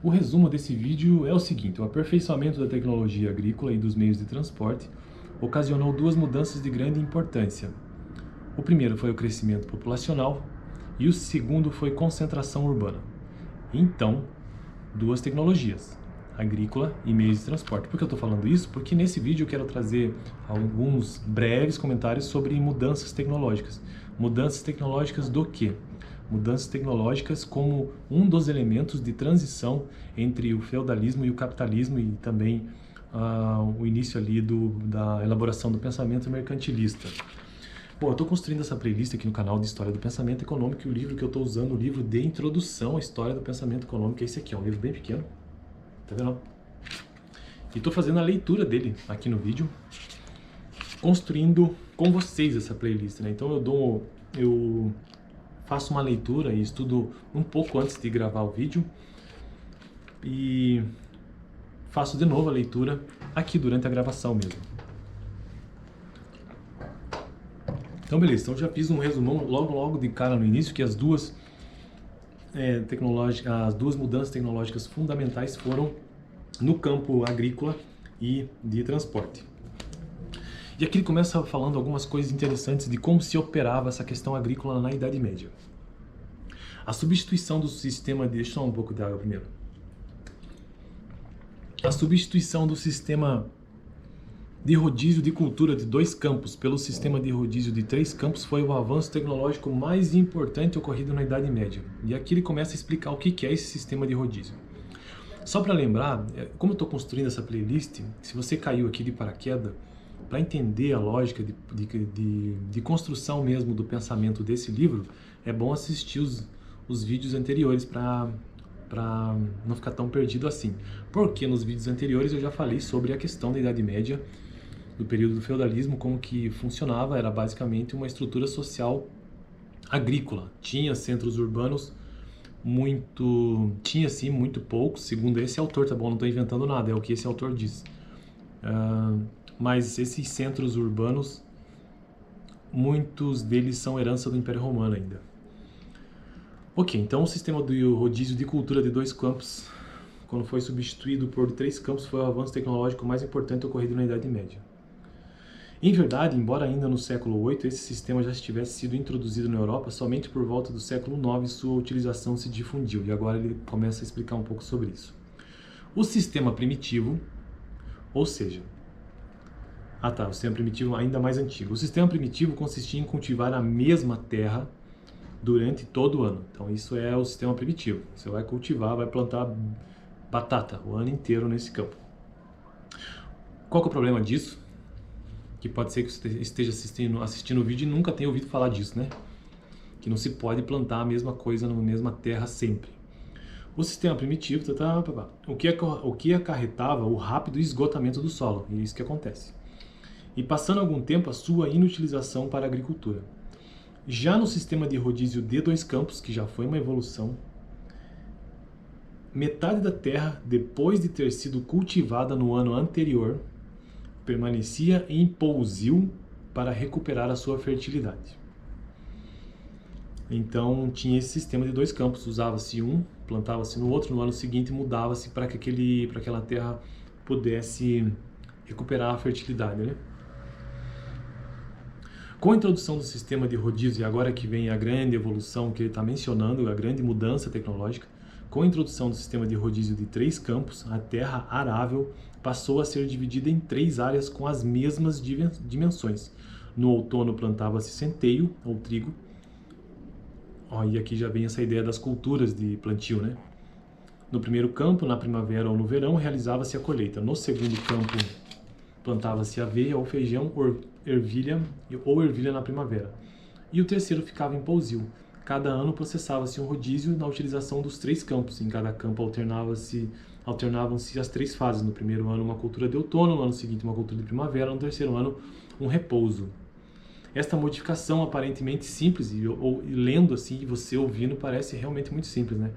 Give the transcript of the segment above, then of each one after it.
O resumo desse vídeo é o seguinte: o aperfeiçoamento da tecnologia agrícola e dos meios de transporte ocasionou duas mudanças de grande importância. O primeiro foi o crescimento populacional e o segundo foi concentração urbana. Então, duas tecnologias, agrícola e meios de transporte. Por que eu estou falando isso? Porque nesse vídeo eu quero trazer alguns breves comentários sobre mudanças tecnológicas. Mudanças tecnológicas do quê? Mudanças tecnológicas como um dos elementos de transição entre o feudalismo e o capitalismo e também o início ali da elaboração do pensamento mercantilista. Bom, eu estou construindo essa playlist aqui no canal de História do Pensamento Econômico e o livro que eu estou usando, o livro de introdução à História do Pensamento Econômico, é esse aqui, é um livro bem pequeno, tá vendo? E estou fazendo a leitura dele aqui no vídeo, construindo com vocês essa playlist, né? Então eu faço uma leitura e estudo um pouco antes de gravar o vídeo e faço de novo a leitura aqui durante a gravação mesmo. Então beleza, então já fiz um resumão logo de cara no início que as duas mudanças tecnológicas fundamentais foram no campo agrícola e de transporte. E aqui ele começa falando algumas coisas interessantes de como se operava essa questão agrícola na Idade Média. A substituição do sistema de... Deixa eu tomar um pouco de água primeiro. A substituição do sistema de rodízio de cultura de 2 campos pelo sistema de rodízio de 3 campos foi o avanço tecnológico mais importante ocorrido na Idade Média. E aqui ele começa a explicar o que é esse sistema de rodízio. Só para lembrar, como eu estou construindo essa playlist, se você caiu aqui de paraquedas, para entender a lógica de construção mesmo do pensamento desse livro, é bom assistir os vídeos anteriores para não ficar tão perdido assim. Porque nos vídeos anteriores eu já falei sobre a questão da Idade Média, do período do feudalismo, como que funcionava, era basicamente uma estrutura social agrícola. Tinha centros urbanos tinha sim muito poucos, segundo esse autor, tá bom? Não estou inventando nada, é o que esse autor diz. Mas esses centros urbanos, muitos deles são herança do Império Romano ainda. Ok, então o sistema do rodízio de cultura de 2 campos, quando foi substituído por 3 campos, foi o avanço tecnológico mais importante ocorrido na Idade Média. Em verdade, embora ainda no século VIII esse sistema já tivesse sido introduzido na Europa, somente por volta do século IX sua utilização se difundiu, e agora ele começa a explicar um pouco sobre isso. O sistema primitivo, ou seja, o sistema primitivo ainda mais antigo. O sistema primitivo consistia em cultivar a mesma terra durante todo o ano. Então isso é o sistema primitivo. Você vai cultivar, vai plantar batata o ano inteiro nesse campo. Qual que é o problema disso? Que pode ser que você esteja assistindo o vídeo e nunca tenha ouvido falar disso, né? Que não se pode plantar a mesma coisa na mesma terra sempre. O sistema primitivo, o que acarretava o rápido esgotamento do solo, e é isso que acontece. E passando algum tempo a sua inutilização para a agricultura. Já no sistema de rodízio de 2 campos, que já foi uma evolução, metade da terra, depois de ter sido cultivada no ano anterior, permanecia em pousio para recuperar a sua fertilidade. Então tinha esse sistema de 2 campos, usava-se um, plantava-se no outro, no ano seguinte mudava-se para que aquela terra pudesse recuperar a fertilidade, né? Com a introdução do sistema de rodízio, e agora que vem a grande evolução que ele está mencionando, a grande mudança tecnológica, com a introdução do sistema de rodízio de 3 campos, a terra arável passou a ser dividida em 3 áreas com as mesmas dimensões. No outono plantava-se centeio, ou trigo. E aqui já vem essa ideia das culturas de plantio, né? No primeiro campo, na primavera ou no verão, realizava-se a colheita. No segundo campo, plantava-se aveia ou feijão, ervilha na primavera. E o terceiro ficava em pousio. Cada ano processava-se um rodízio na utilização dos 3 campos. Em cada campo alternavam-se as 3 fases. No primeiro ano, uma cultura de outono, no ano seguinte, uma cultura de primavera, no terceiro ano, um repouso. Esta modificação aparentemente simples, e lendo assim, e você ouvindo, parece realmente muito simples, né?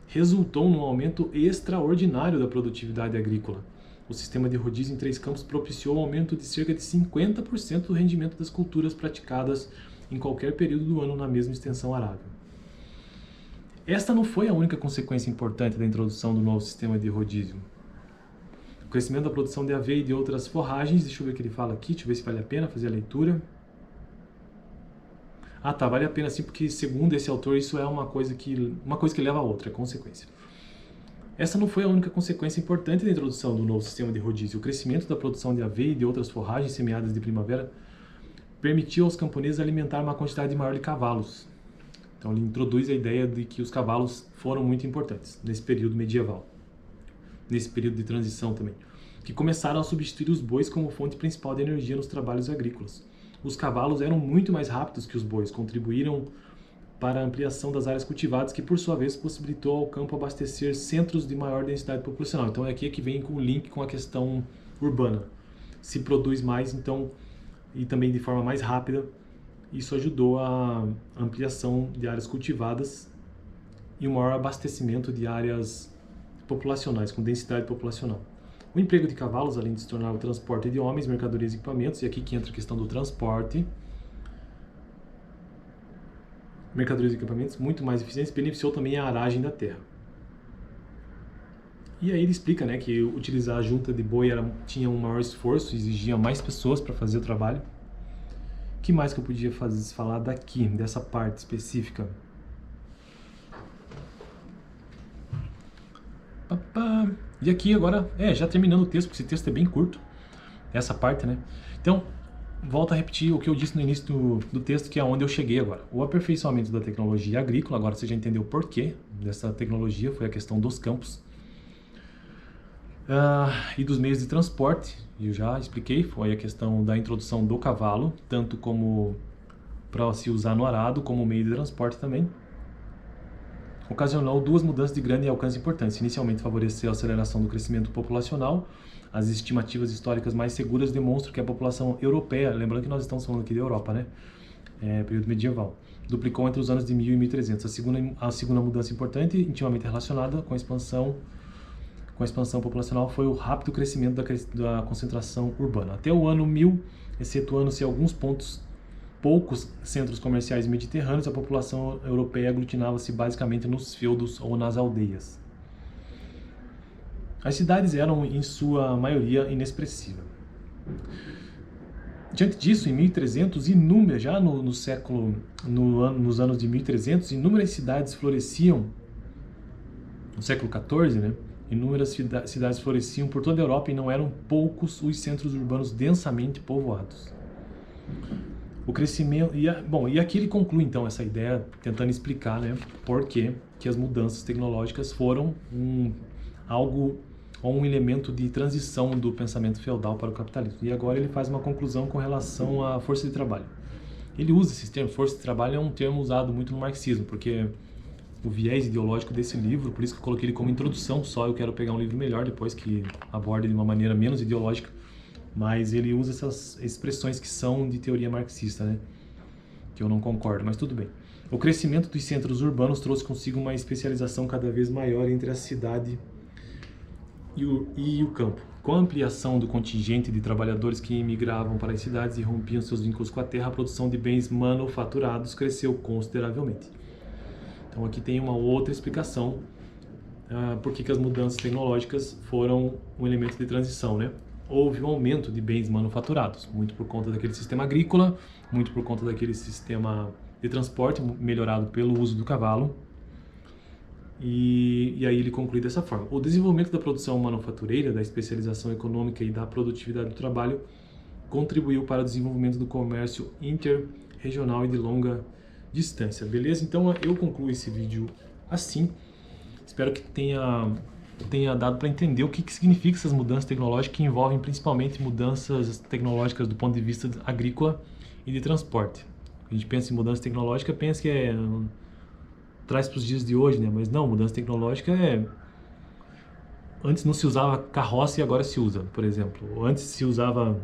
Resultou num aumento extraordinário da produtividade agrícola. O sistema de rodízio em 3 campos propiciou um aumento de cerca de 50% do rendimento das culturas praticadas em qualquer período do ano na mesma extensão arável. Esta não foi a única consequência importante da introdução do novo sistema de rodízio. O crescimento da produção de aveia e de outras forragens, deixa eu ver o que ele fala aqui, deixa eu ver se vale a pena fazer a leitura. Ah, tá, vale a pena sim, porque segundo esse autor, isso é uma coisa que leva a outra, é consequência. Essa não foi a única consequência importante da introdução do novo sistema de rodízio. O crescimento da produção de aveia e de outras forragens semeadas de primavera permitiu aos camponeses alimentar uma quantidade maior de cavalos. Então ele introduz a ideia de que os cavalos foram muito importantes nesse período medieval, nesse período de transição também, que começaram a substituir os bois como fonte principal de energia nos trabalhos agrícolas. Os cavalos eram muito mais rápidos que os bois, contribuíram para a ampliação das áreas cultivadas, que por sua vez possibilitou ao campo abastecer centros de maior densidade populacional. Então é aqui que vem com o link com a questão urbana. Se produz mais, então, e também de forma mais rápida, isso ajudou a ampliação de áreas cultivadas e um maior abastecimento de áreas populacionais, com densidade populacional. O emprego de cavalos, além de se tornar o transporte de homens, mercadorias e equipamentos, e aqui que entra a questão do transporte, mercadorias e equipamentos muito mais eficientes, beneficiou também a aragem da terra. E aí ele explica, né, que utilizar a junta de boi tinha um maior esforço, exigia mais pessoas para fazer o trabalho. O que mais que eu podia falar daqui, dessa parte específica? E aqui agora, já terminando o texto, porque esse texto é bem curto, essa parte, né? Então, volto a repetir o que eu disse no início do texto, que é onde eu cheguei agora. O aperfeiçoamento da tecnologia agrícola, agora você já entendeu o porquê dessa tecnologia, foi a questão dos campos. E dos meios de transporte, eu já expliquei, foi a questão da introdução do cavalo, tanto como para se usar no arado, como meio de transporte também. Ocasionou duas mudanças de grande alcance importantes. Inicialmente favoreceu a aceleração do crescimento populacional. As estimativas históricas mais seguras demonstram que a população europeia, lembrando que nós estamos falando aqui da Europa, né? Período medieval, duplicou entre os anos de 1000 e 1300. A segunda mudança importante, intimamente relacionada com a expansão populacional, foi o rápido crescimento da concentração urbana. Até o ano 1000, excetuando-se alguns poucos centros comerciais mediterrâneos, a população europeia aglutinava-se basicamente nos feudos ou nas aldeias. As cidades eram, em sua maioria, inexpressivas. Diante disso, em 1300, nos anos de 1300, inúmeras cidades floresciam, no século XIV, né? Inúmeras cidades floresciam por toda a Europa e não eram poucos os centros urbanos densamente povoados. O crescimento... E aqui ele conclui, então, essa ideia, tentando explicar, né, por que as mudanças tecnológicas foram um elemento de transição do pensamento feudal para o capitalismo. E agora ele faz uma conclusão com relação à força de trabalho. Ele usa esse termo, força de trabalho é um termo usado muito no marxismo, porque o viés ideológico desse livro, por isso que eu coloquei ele como introdução só, eu quero pegar um livro melhor depois que aborde de uma maneira menos ideológica, mas ele usa essas expressões que são de teoria marxista, né? Que eu não concordo, mas tudo bem. O crescimento dos centros urbanos trouxe consigo uma especialização cada vez maior entre a cidade e o campo. Com a ampliação do contingente de trabalhadores que emigravam para as cidades e rompiam seus vínculos com a terra, a produção de bens manufaturados cresceu consideravelmente. Então aqui tem uma outra explicação por que as mudanças tecnológicas foram um elemento de transição, né? Houve um aumento de bens manufaturados, muito por conta daquele sistema agrícola, muito por conta daquele sistema de transporte melhorado pelo uso do cavalo. E aí ele conclui dessa forma. O desenvolvimento da produção manufatureira, da especialização econômica e da produtividade do trabalho contribuiu para o desenvolvimento do comércio interregional e de longa distância. Beleza? Então eu concluo esse vídeo assim. Espero que tenha dado para entender o que significa essas mudanças tecnológicas, que envolvem principalmente mudanças tecnológicas do ponto de vista agrícola e de transporte. A gente pensa em mudança tecnológica, pensa que traz para os dias de hoje, né? Mas não, mudança tecnológica antes não se usava carroça e agora se usa, por exemplo. Antes se usava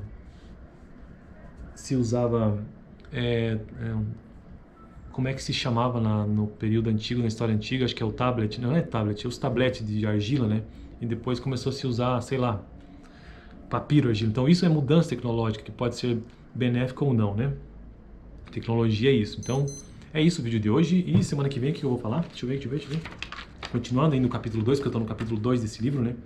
como é que se chamava no período antigo, na história antiga, acho que é o tablet, não é tablet, é os tablets de argila, né? E depois começou a se usar, sei lá, papiro, argila. Então isso é mudança tecnológica, que pode ser benéfica ou não, né? Tecnologia é isso. Então É isso o vídeo de hoje, e semana que vem o que eu vou falar? Deixa eu ver. Continuando aí no capítulo 2, porque eu estou no capítulo 2 desse livro, né?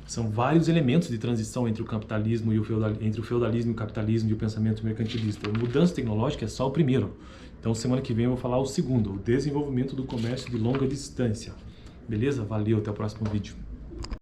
São vários elementos de transição entre o capitalismo e entre o feudalismo e o capitalismo e o pensamento mercantilista. A mudança tecnológica é só o primeiro. Então, semana que vem eu vou falar o segundo, o desenvolvimento do comércio de longa distância. Beleza? Valeu, até o próximo vídeo.